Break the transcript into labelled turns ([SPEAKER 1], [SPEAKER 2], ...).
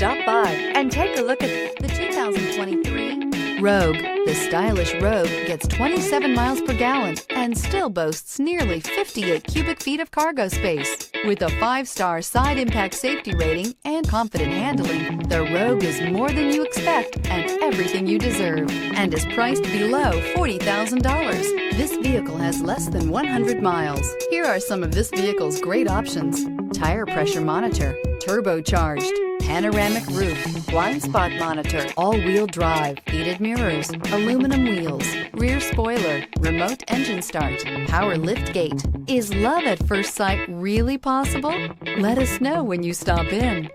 [SPEAKER 1] Stop by and take a look at the 2023 Rogue. The stylish Rogue gets 27 miles per gallon and still boasts nearly 58 cubic feet of cargo space. With a 5-star side impact safety rating and confident handling, the Rogue is more than you expect and everything you deserve, and is priced below $40,000. This vehicle has less than 100 miles. Here are some of this vehicle's great options: tire pressure monitor, turbocharged, panoramic roof, blind spot monitor, all-wheel drive, heated mirrors, aluminum wheels, rear spoiler, remote engine start, power lift gate. Is love at first sight really possible? Let us know when you stop in.